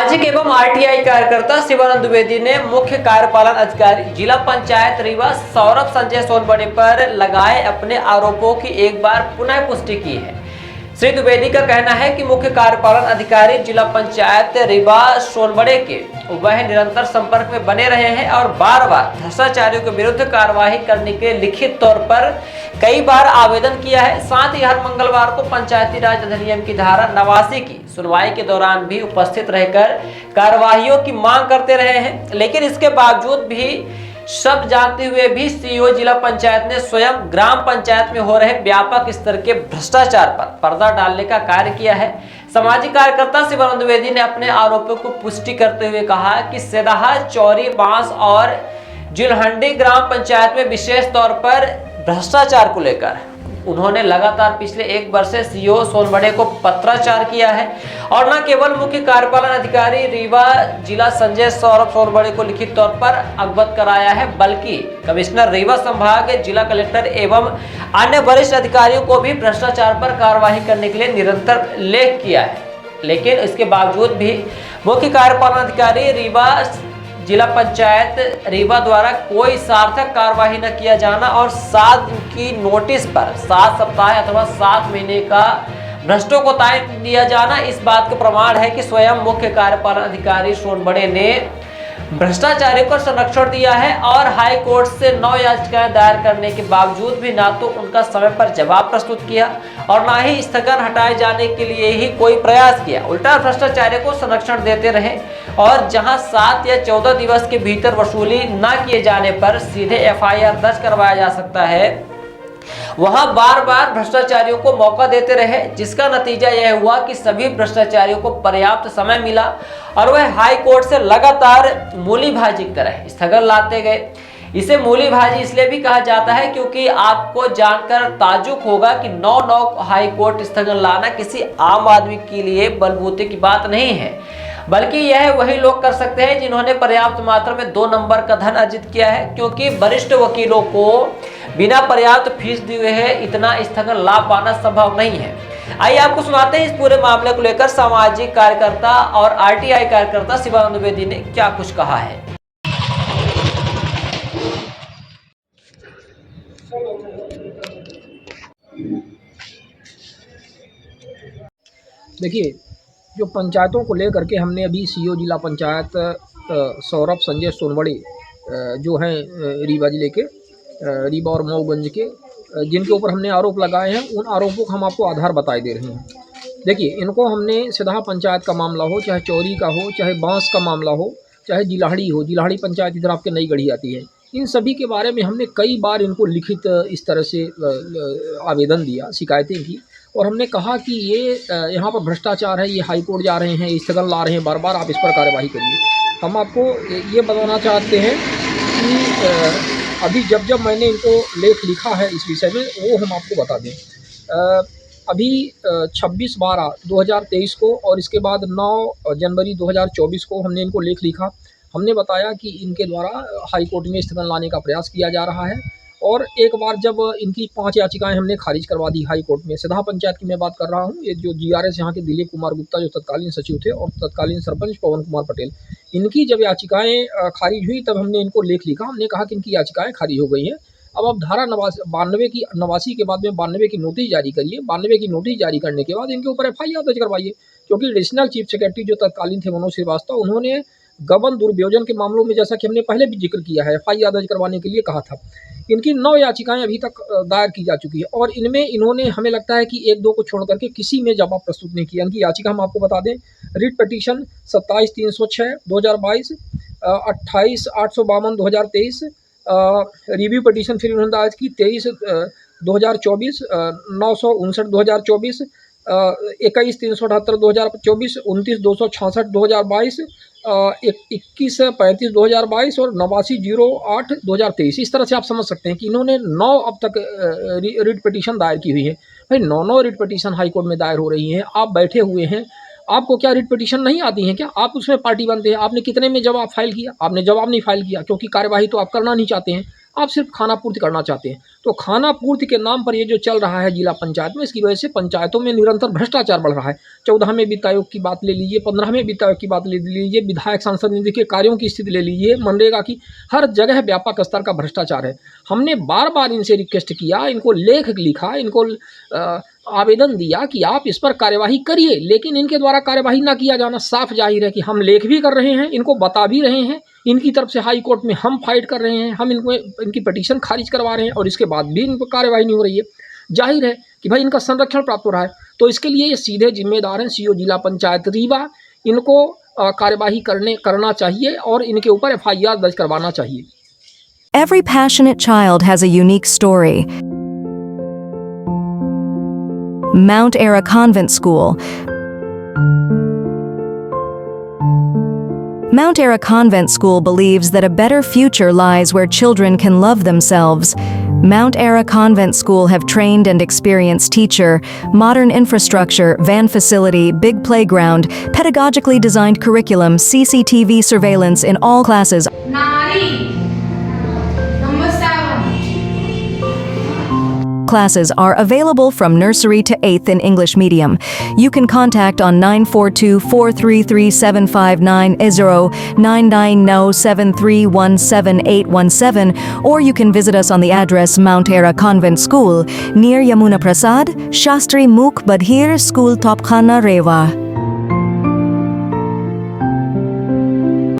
सामाजिक एवं आरटीआई कार्यकर्ता शिवानंद द्विवेदी ने मुख्य कार्यपालन अधिकारी जिला पंचायत रीवा सौरभ संजय सोनवड़े पर लगाए अपने आरोपों की एक बार पुनः पुष्टि की है। श्री द्विवेदी का कहना है कि मुख्य कार्यपालन अधिकारी जिला पंचायत रीवा सोनवड़े के वह निरंतर संपर्क में बने रहे हैं और बार बार भ्रष्टाचारियों के विरुद्ध कार्यवाही करने के लिखित तौर पर कई बार आवेदन किया है। साथ ही हर मंगलवार को पंचायती राज अधिनियम की धारा 89 की सुनवाई के दौरान भी उपस्थित रहकर कार्यवाहियों की मांग करते रहे हैं। लेकिन इसके बावजूद भी सब जानते हुए भी सीईओ जिला पंचायत ने स्वयं ग्राम पंचायत में हो रहे व्यापक स्तर के भ्रष्टाचार पर पर्दा डालने का कार्य किया है। सामाजिक कार्यकर्ता शिवानंद द्विवेदी ने अपने आरोपों को पुष्टि करते हुए कहा कि सेदाहा, चौरी, बांस और जिलहंडी ग्राम पंचायत में विशेष तौर पर भ्रष्टाचार को लेकर उन्होंने लगातार पिछले 1 वर्ष से सीईओ सोनवड़े को पत्राचार किया है और न केवल मुख्य कार्यपालन अधिकारी रीवा जिला संजय सौरभ सोनवड़े को लिखित तौर पर अवगत कराया है, बल्कि कमिश्नर रीवा संभाग, जिला कलेक्टर एवं अन्य वरिष्ठ अधिकारियों को भी भ्रष्टाचार पर कार्यवाही करने के लिए निरंतर लेख किया है। लेकिन इसके बावजूद भी मुख्य कार्यपालन अधिकारी रीवा जिला पंचायत रीवा द्वारा कोई सार्थक कार्यवाही न किया जाना और 7 दिन की नोटिस पर 7 सप्ताह अथवा 7 महीने का भ्रष्टों को टाइम दिया जाना इस बात का प्रमाण है कि स्वयं मुख्य कार्यपालन अधिकारी सोनवड़े ने भ्रष्टाचारियों को संरक्षण दिया है और हाई कोर्ट से 9 याचिकाएं दायर करने के बावजूद भी ना तो उनका समय पर जवाब प्रस्तुत किया और ना ही स्थगन हटाए जाने के लिए ही कोई प्रयास किया। उल्टा भ्रष्टाचारियों को संरक्षण देते रहे और जहां 7 या 14 दिवस के भीतर वसूली न किए जाने पर सीधे एफआईआर दर्ज करवाया जा सकता है, वहां बार बार भ्रष्टाचारियों को मौका देते रहे, जिसका नतीजा यह हुआ कि सभी भ्रष्टाचारियों को पर्याप्त समय मिला और वह हाई कोर्ट से लगातार मूली भाजी की तरह स्थगन लाते गए। इसे मूली भाजी इसलिए भी कहा जाता है क्योंकि आपको जानकर ताज्जुब होगा कि 9 हाई कोर्ट स्थगन लाना किसी आम आदमी के लिए बलबूते की बात नहीं है, बल्कि यह वही लोग कर सकते हैं जिन्होंने पर्याप्त मात्रा में 2 नंबर का धन अर्जित किया है, क्योंकि वरिष्ठ वकीलों को बिना पर्याप्त फीस दिए है इतना स्थगन लाभ पाना संभव नहीं है। आइए आपको सुनाते हैं इस पूरे मामले को लेकर सामाजिक कार्यकर्ता और आरटीआई कार्यकर्ता शिवानंद द्विवेदी ने क्या कुछ कहा है। देखिए, जो पंचायतों को लेकर के हमने अभी सीईओ जिला पंचायत सौरभ संजय सोनवड़े जो हैं रीवा जिले के रीवा और मऊगंज के, जिनके ऊपर हमने आरोप लगाए हैं, उन आरोपों का हम आपको आधार बताए दे रहे हैं। देखिए, इनको हमने सेदाहा पंचायत का मामला हो, चाहे चौरी का हो, चाहे बांस का मामला हो, चाहे जिलाहड़ी हो, जिलाहड़ी पंचायत इधर आपके नई गढ़ी आती है, इन सभी के बारे में हमने कई बार इनको लिखित इस तरह से आवेदन दिया, शिकायतें की और हमने कहा कि ये यहाँ पर भ्रष्टाचार है, ये हाई कोर्ट जा रहे हैं, स्थगन ला रहे हैं, बार बार आप इस पर कार्यवाही करिए। हम आपको ये बताना चाहते हैं कि अभी जब मैंने इनको लेख लिखा है इस विषय में, वो हम आपको बता दें। अभी 26/12/2023 को और इसके बाद 9 जनवरी 2024 को हमने इनको लेख लिखा। हमने बताया कि इनके द्वारा हाई कोर्ट में स्थगन लाने का प्रयास किया जा रहा है और एक बार जब इनकी 5 याचिकाएं हमने खारिज करवा दी हाई कोर्ट में, सेदाहा पंचायत की मैं बात कर रहा हूं, ये जो जीआरएस यहाँ के दिलीप कुमार गुप्ता जो तत्कालीन सचिव थे और तत्कालीन सरपंच पवन कुमार पटेल, इनकी जब याचिकाएं खारिज हुई तब हमने इनको लेख लिखा। हमने कहा कि इनकी याचिकाएं खारिज हो गई हैं, अब आप धारा 89 के बाद में 92 की नोटिस जारी करिए। 92 की नोटिस जारी करने के बाद इनके ऊपर एफआईआर दर्ज करवाइए, क्योंकि एडिशनल चीफ सेक्रेटरी जो तत्कालीन थे मनोज श्रीवास्तव, उन्होंने गबन दुर्व्योजन के मामलों में, जैसा कि हमने पहले भी जिक्र किया है, एफआईआर दर्ज करवाने के लिए कहा था। इनकी 9 याचिकाएं अभी तक दायर की जा चुकी है और इनमें इन्होंने, हमें लगता है कि 1-2 को छोड़ करके किसी में जवाब प्रस्तुत नहीं किया। इनकी याचिका हम आपको बता दें, रिट पिटीशन 27/306/2022, 28/852/2023, रिव्यू पिटीशन फिर उन्होंने दायर की 23/2024, 959/2024, 21/378/2024, 29/266/2022, 21/35/2022 और 89/08/2023। इस तरह से आप समझ सकते हैं कि इन्होंने 9 अब तक रिट पिटीशन दायर की हुई है। भाई 9 रिट पिटीशन हाई कोर्ट में दायर हो रही हैं, आप बैठे हुए हैं, आपको क्या रिट पिटीशन नहीं आती हैं क्या? आप उसमें पार्टी बनते हैं। आपने कितने में जवाब फाइल किया? आपने जवाब नहीं फाइल किया, क्योंकि कार्यवाही तो आप करना नहीं चाहते हैं। आप सिर्फ खाना पूर्ति करना चाहते हैं। तो खाना पूर्ति के नाम पर ये जो चल रहा है जिला पंचायत में, इसकी वजह से पंचायतों में निरंतर भ्रष्टाचार बढ़ रहा है। 14वें वित्त आयोग की बात ले लीजिए, 15वें वित्त आयोग की बात ले लीजिए, विधायक सांसद निधि के कार्यों की स्थिति ले लीजिए, मनरेगा की, हर जगह व्यापक स्तर का भ्रष्टाचार है। हमने बार बार इनसे रिक्वेस्ट किया, इनको लेख लिखा, इनको आवेदन दिया कि आप इस पर कार्यवाही करिए, लेकिन इनके द्वारा कार्यवाही ना किया जाना साफ जाहिर है कि हम लेख भी कर रहे हैं, इनको बता भी रहे हैं, इनकी तरफ से हाई कोर्ट में हम फाइट कर रहे हैं, हम इनकी पिटीशन खारिज करवा रहे हैं और इसके बाद भी इन पर कार्यवाही नहीं हो रही है। जाहिर है कि भाई इनका संरक्षण प्राप्त हो रहा है, तो इसके लिए ये सीधे जिम्मेदार हैं सीओ जिला पंचायत रीवा। इनको कार्यवाही करना चाहिए और इनके ऊपर FIR दर्ज करवाना चाहिए। Every passionate child has a unique story. Mount Ara Convent School. Mount Ara Convent School believes that a better future lies where children can love themselves. Mount Ara Convent School have trained and experienced teacher, modern infrastructure, van facility, big playground, pedagogically designed curriculum, CCTV surveillance in all classes. Classes are available from nursery to 8th in English medium. You can contact on 942-433-7590, 990-7317817, or you can visit us on the address Mount Ara Convent School, near Yamuna Prasad, Shastri Mukh Badhir School, Topkhana, Rewa.